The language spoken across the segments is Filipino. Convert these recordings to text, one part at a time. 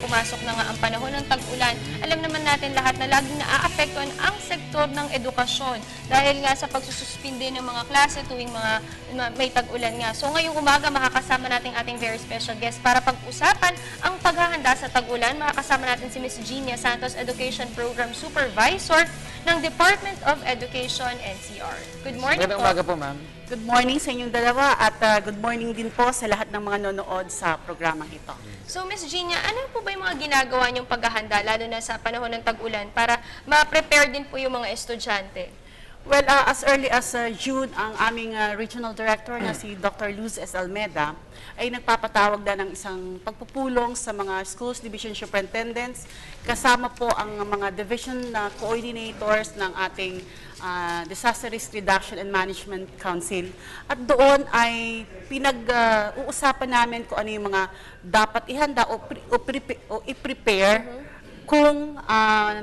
pumasok na nga ang panahon ng tag-ulan, alam naman natin lahat na laging naaapektuhan ang sektor ng edukasyon dahil nga sa pagsususpinde ng mga klase tuwing may tag-ulan nga. So ngayong umaga makakasama natin ating very special guest para pag-usapan ang paghahanda sa tag-ulan. Makakasama natin si Ms. Genia Santos, Education Program Supervisor ng Department of Education, NCR. Good morning po. Magandang umaga po, ma'am. Good morning sa inyong dalawa at good morning din po sa lahat ng mga nanonood sa programang ito. So, Ms. Genia, ano po ba yung mga ginagawa niyong paghahanda, lalo na sa panahon ng tag-ulan, para ma-prepare din po yung mga estudyante? Well, as early as June, ang aming Regional Director na si Dr. Luz S. Almeda ay nagpapatawag na ng isang pagpupulong sa mga schools division superintendents, kasama po ang mga division na coordinators ng ating Disaster Risk Reduction and Management Council. At doon ay pinag-uusapan namin kung ano yung mga dapat ihanda o i-prepare kung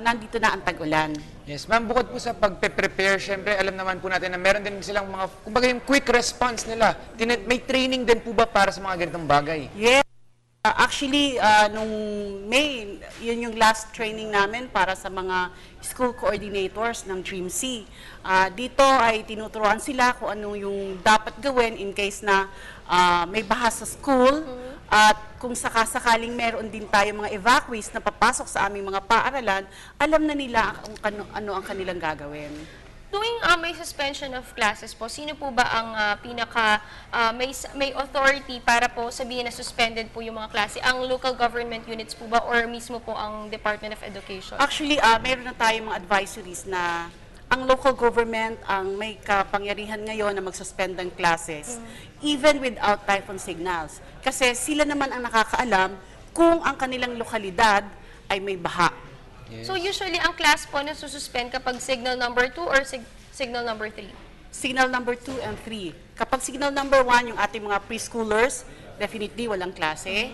nandito na ang tag-ulan. Yes, ma'am, bukod po sa pagpe-prepare, syempre alam naman po natin na meron din silang mga, kumbaga yung quick response nila. May training din po ba para sa mga ganitong bagay? Yes. Actually, nung May, yun yung last training namin para sa mga school coordinators ng DreamC. Dito ay tinuturuan sila kung ano yung dapat gawin in case na may baha sa school. At kung sakasakaling meron din tayo mga evacuees na papasok sa aming mga paaralan, alam na nila kung ano ang kanilang gagawin. Tuwing may suspension of classes po, sino po ba ang may authority para po sabihin na suspended po yung mga klase? Ang local government units po ba or mismo po ang Department of Education? Actually, meron na tayong mga advisories na ang local government ang may kapangyarihan ngayon na mag-suspend ng classes, even without typhoon signals. Kasi sila naman ang nakakaalam kung ang kanilang lokalidad ay may baha. Yes. So usually ang class po na sususpend kapag signal number 2 or signal number 3? Signal number 2 and 3. Kapag signal number 1, yung ating mga preschoolers, definitely walang klase.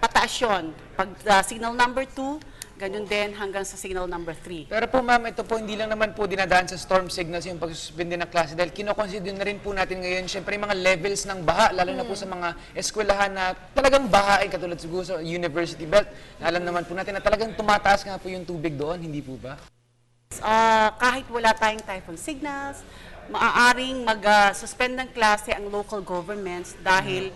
Pataas yun. Pag signal number 2, ganun din hanggang sa signal number 3. Pero po, ma'am, ito po hindi lang naman po dinadaan sa storm signals yung pagsuspende ng klase dahil kinoconsider na rin po natin ngayon syempre yung mga levels ng baha, lalo na po sa mga eskwelahan na talagang baha ay katulad siguro sa University Belt. Alam naman po natin na talagang tumataas nga po yung tubig doon, hindi po ba? Kahit wala tayong typhoon signals, maaaring mag-suspend ng klase ang local governments dahil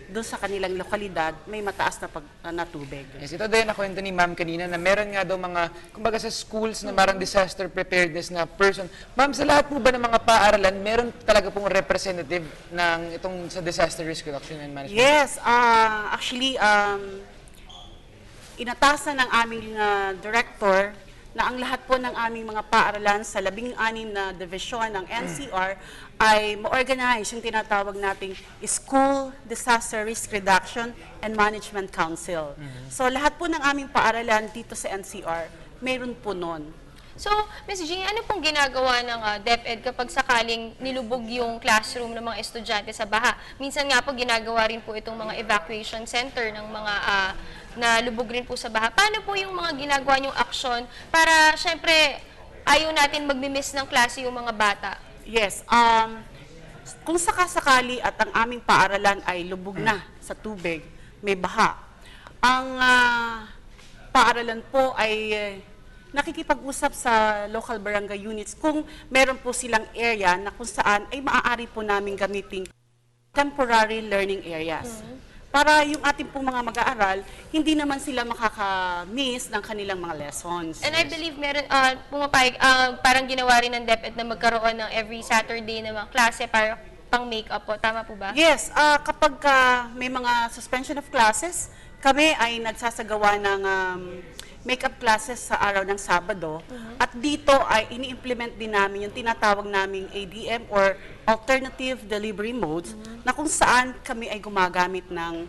doon sa kanilang lokalidad may mataas na tubig. Yes, ito din nakwento ni ma'am kanina na meron nga daw mga, kumbaga sa schools na marang disaster preparedness na person. Ma'am, sa lahat po ba ng mga paaralan, meron talaga pong representative ng itong sa disaster risk reduction and management? Yes, actually, inatasan ng aming director na ang lahat po ng aming mga paaralan sa 16 na division ng NCR ay ma-organize yung tinatawag nating School Disaster Risk Reduction and Management Council. So lahat po ng aming paaralan dito sa NCR, mayroon po nun. So, Ms. Genia, ano pong ginagawa ng DepEd kapag sakaling nilubog yung classroom ng mga estudyante sa baha? Minsan nga po ginagawa rin po itong mga evacuation center ng mga na lubog rin po sa baha. Paano po yung mga ginagawa niyong aksyon para, syempre, ayaw natin magmi-miss ng klase yung mga bata? Yes, kung sakasakali at ang aming paaralan ay lubog na sa tubig, may baha, ang paaralan po ay nakikipag-usap sa local barangay units kung meron po silang area na kung saan ay maaari po namin gamitin temporary learning areas. Para yung ating pong mga mag-aaral, hindi naman sila makaka-miss ng kanilang mga lessons. And I believe meron, parang ginawa rin ng DepEd na magkaroon ng every Saturday na mga klase para pang make-up po. Tama po ba? Yes, kapag may mga suspension of classes, kami ay nagsasagawa ng make-up classes sa araw ng Sabado. At dito ay ini-implement din namin yung tinatawag naming ADM or Alternative Delivery Modes na kung saan kami ay gumagamit ng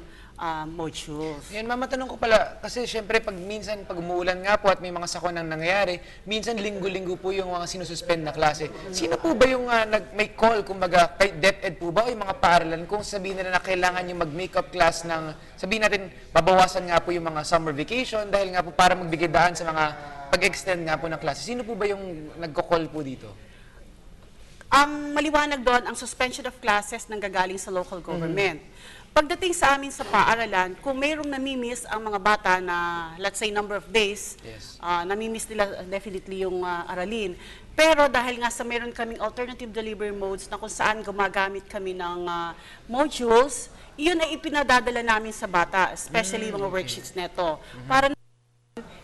modules. Yan, ma'am, matanong ko pala, kasi syempre pag minsan, pag umuulan nga po at may mga sakon ang nangyayari, minsan linggo-linggo po yung mga sinususpend na klase. Sino po ba yung may call, kumbaga, kay DepEd po ba o yung mga paaralan kung sabihin nila na kailangan yung mag-makeup class ng, sabihin natin, babawasan nga po yung mga summer vacation dahil nga po para magbigay daan sa mga pag-extend nga po ng klase. Sino po ba yung nagko-call po dito? Ang maliwanag doon, ang suspension of classes nanggagaling sa local government. Pagdating sa amin sa paaralan, kung mayroong namimiss ang mga bata na, let's say, number of days, Yes. namimiss nila definitely yung aralin. Pero dahil nga sa meron kaming alternative delivery modes na kung saan gumagamit kami ng modules, iyon ay ipinadadala namin sa bata, especially mga worksheets neto. Para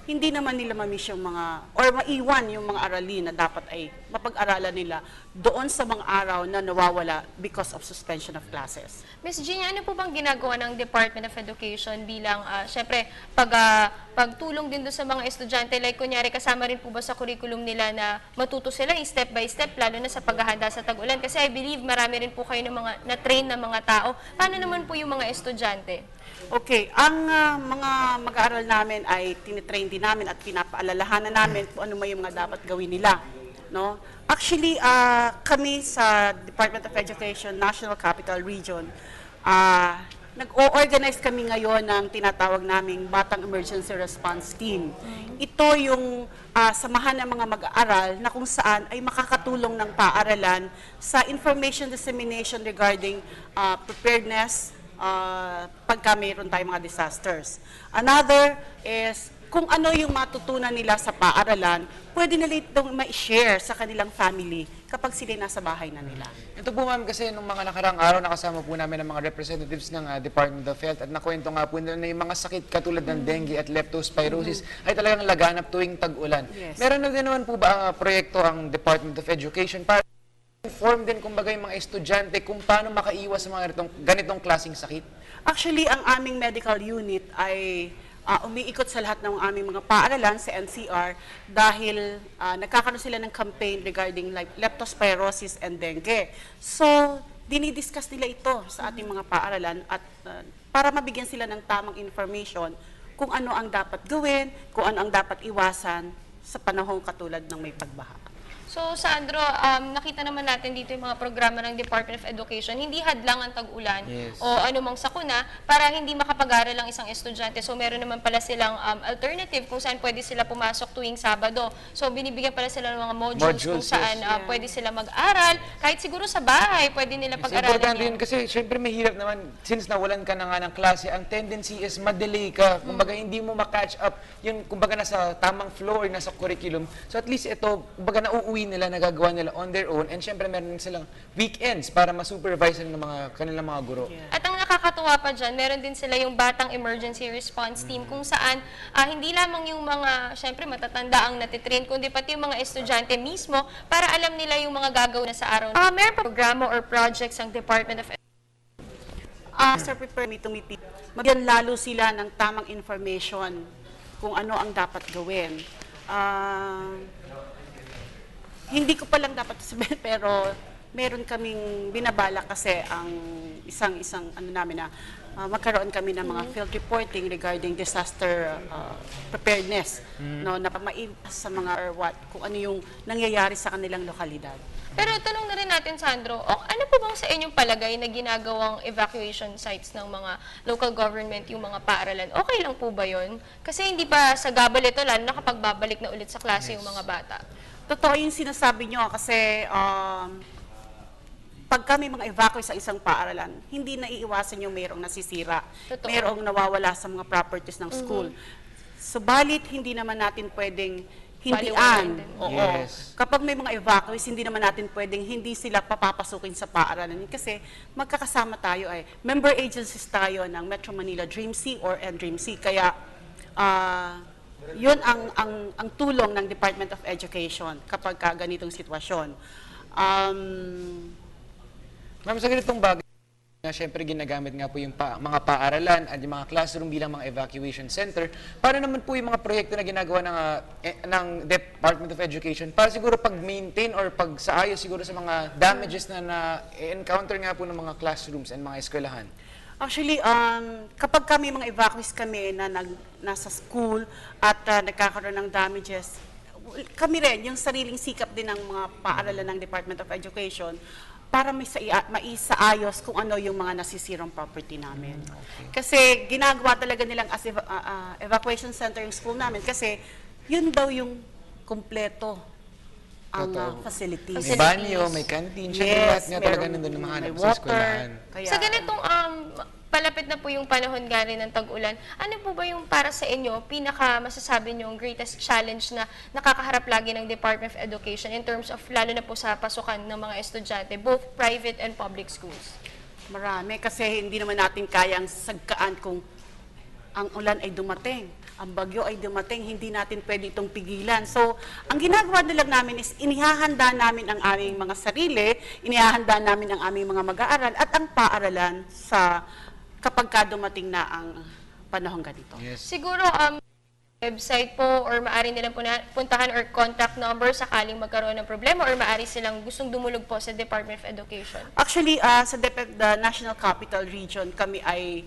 hindi naman nila mamiss yung mga, or maiwan yung mga aralin na dapat ay mapag-aralan nila doon sa mga araw na nawawala because of suspension of classes. Ms. Jean, ano po bang ginagawa ng Department of Education bilang, syempre, pagtulong din doon sa mga estudyante? Like, kunyari, kasama rin po ba sa curriculum nila na matuto sila step by step, lalo na sa paghahanda sa tag-ulan? Kasi I believe marami rin po kayo ng mga na-train na mga tao. Paano naman po yung mga estudyante? Okay, ang mga mag-aaral namin ay tinitrain din namin at pinapaalalahanan namin kung ano may yung mga dapat gawin nila. No? Actually, kami sa Department of Education, National Capital Region, nag-o-organize kami ngayon ng tinatawag naming Batang Emergency Response Team. Ito yung samahan ng mga mag-aaral na kung saan ay makakatulong ng paaralan sa information dissemination regarding preparedness pagka mayroon tayong mga disasters. Another is kung ano yung matutunan nila sa paaralan, pwede nila itong ma-share sa kanilang family kapag sila nasa bahay na nila. Ito po ma'am kasi nung mga nakarang araw nakasama po namin ang mga representatives ng Department of Health at nakwento nga po nila na yung mga sakit katulad ng dengue at leptospirosis ay talagang laganap tuwing tag-ulan. Yes. Meron na din naman po ba ang proyekto ang Department of Education para inform din kumbaga yung mga estudyante kung paano makaiwas sa mga ganitong klaseng sakit? Actually, ang aming medical unit ay umiikot sa lahat ng aming mga paaralan sa NCR dahil nagkakaroon sila ng campaign regarding leptospirosis and dengue. So, dinidiscuss nila ito sa ating mga paaralan at para mabigyan sila ng tamang information kung ano ang dapat gawin, kung ano ang dapat iwasan sa panahong katulad ng may pagbaha. So, Sandro, nakita naman natin dito yung mga programa ng Department of Education, hindi hadlang ang tag-ulan Yes. o anumang sakuna para hindi makapag-aral ang isang estudyante. So, meron naman pala silang alternative kung saan pwede sila pumasok tuwing Sabado. So, binibigyan pala sila ng mga modules kung Modules, saan yes. pwede sila mag-aral. Kahit siguro sa bahay, pwede nila pag-aralan Importante yan. yun kasi syempre mahirap naman since nawalan ka na nga ng klase, ang tendency is ma-delay ka. Kumbaga hindi mo ma-catch up yung kumbaga nasa tamang flow or nasa curriculum. So at least ito, kumbaga nauuwi nila, nagagawa nila on their own and syempre meron din silang weekends para ma-supervise ng mga kanilang mga guro. Yeah. At ang nakakatuwa pa dyan, meron din sila yung Batang Emergency Response Team kung saan hindi lamang yung mga, syempre matatanda ang natitrain, kundi pati yung mga estudyante mismo para alam nila yung mga gagawin na sa araw. Meron pa programa or projects ang Department of After prepare me to meeting, mabigyan lalo sila ng tamang information kung ano ang dapat gawin. Hindi ko pa lang dapat sabihin, pero meron kaming binabala kasi ang isang ano namin na magkaroon kami ng mga field reporting regarding disaster preparedness, no, na maiwas sa mga or what, kung ano yung nangyayari sa kanilang lokalidad. Pero tanong na rin natin, Sandro, ano po bang sa inyong palagay na ginagawang evacuation sites ng mga local government, yung mga paaralan? Okay lang po ba yun? Kasi hindi pa sagabal ito, lalo na kapag babalik na ulit sa klase yung mga bata. Totoo yung sinasabi nyo kasi pag kami mga evacuee sa isang paaralan, hindi naiiwasan yung mayroong nasisira, Totoo. mayroong nawawala sa mga properties ng school. Subalit, hindi naman natin pwedeng hindian. Baliwalain din. Oo. Yes. Kapag may mga evacuees, hindi naman natin pwedeng hindi sila papapasukin sa paaralan. Kasi magkakasama tayo ay member agencies tayo ng Metro Manila Dream Sea or Dream Sea. Kaya yun ang tulong ng Department of Education kapag ganitong sitwasyon. Ma'am, sa ganitong bagay na syempre ginagamit nga po yung mga paaralan at yung mga classroom bilang mga evacuation center, para naman po yung mga proyekto na ginagawa ng Department of Education para siguro pag-maintain or pag-saayos siguro sa mga damages na na-encounter nga po ng mga classrooms and mga eskwelahan? Actually, kapag kami mga evacuees kami na nasa school at nagkakaroon ng damages, kami rin, yung sariling sikap din ng mga paaralan ng Department of Education para maisaayos kung ano yung mga nasisirang property namin. Kasi ginagawa talaga nilang as evacuation center yung school namin kasi yun daw yung kumpleto ang facilities. May banyo, may canteen, syempre lahat nga talaga meron- nandun ng mga may hanap sa water. eskwelahan. Kaya, Sa ganitong palapit na po yung panahon gari ng tag-ulan. Ano po ba yung para sa inyo, pinaka masasabi nyo, greatest challenge na nakakaharap lagi ng Department of Education in terms of lalo na po sa pasukan ng mga estudyante, both private and public schools? Marami kasi hindi naman natin kayang sagkaan kung ang ulan ay dumating, ang bagyo ay dumating, hindi natin pwede itong pigilan. So, ang ginagawa na lang namin is inihahanda namin ang aming mga sarili, inihahanda namin ang aming mga mag-aaral at ang paaralan sa kapag ka dumating na ang panahong ganito. Yes. Siguro, website po or maaari nilang puntahan or contact number sakaling magkaroon ng problema or maaari silang gustong dumulog po sa Department of Education. Actually, sa the National Capital Region, kami ay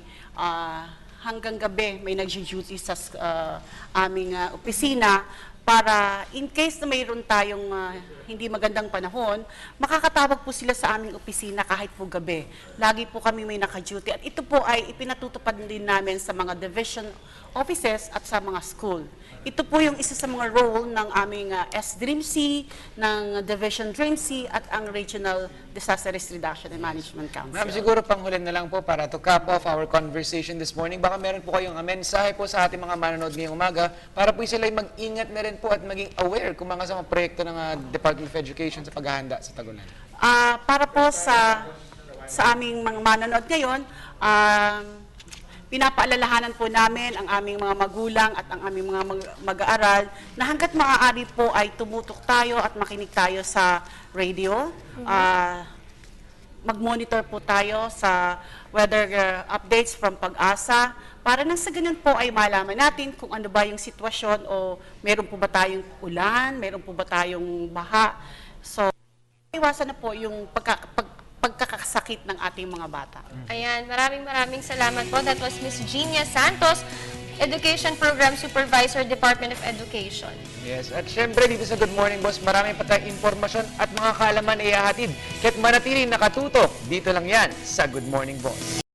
hanggang gabi may nag-duty sa aming opisina para in case na mayroon tayong hindi magandang panahon, makakatawag po sila sa aming opisina kahit po gabi. Lagi po kami may naka-duty at ito po ay ipinatutupad din namin sa mga division offices at sa mga school. Ito po yung isa sa mga role ng aming S-DREAMC, ng Division DREAMC at ang Regional Disaster Risk Reduction and Management Council. Ma'am, siguro panghulin na lang po para to cap off our conversation this morning. Baka meron po kayong mensahe po sa ating mga manonood ngayong umaga para po sila mag-ingat na rin po at maging aware kung mga sa mga proyekto ng Department of Education sa paghahanda sa tag-ulan. Para po sa aming mga manonood ngayon, pinapaalalahanan po namin ang aming mga magulang at ang aming mga mag-aaral na hanggat maaari po ay tumutok tayo at makinig tayo sa radio. Mag-monitor po tayo sa weather updates from Pag-asa para nang sa ganun po ay malaman natin kung ano ba yung sitwasyon o meron po ba tayong ulan, meron po ba tayong baha. So, iwasan na po yung pagkakasakit ng ating mga bata. Ayan, maraming salamat po. That was Ms. Genia Santos, Education Program Supervisor, Department of Education. Yes, at syempre dito sa Good Morning Boss, marami pa tayong impormasyon at mga kaalaman na ihahatid. Kaya't manatiling nakatutok, dito lang yan sa Good Morning Boss.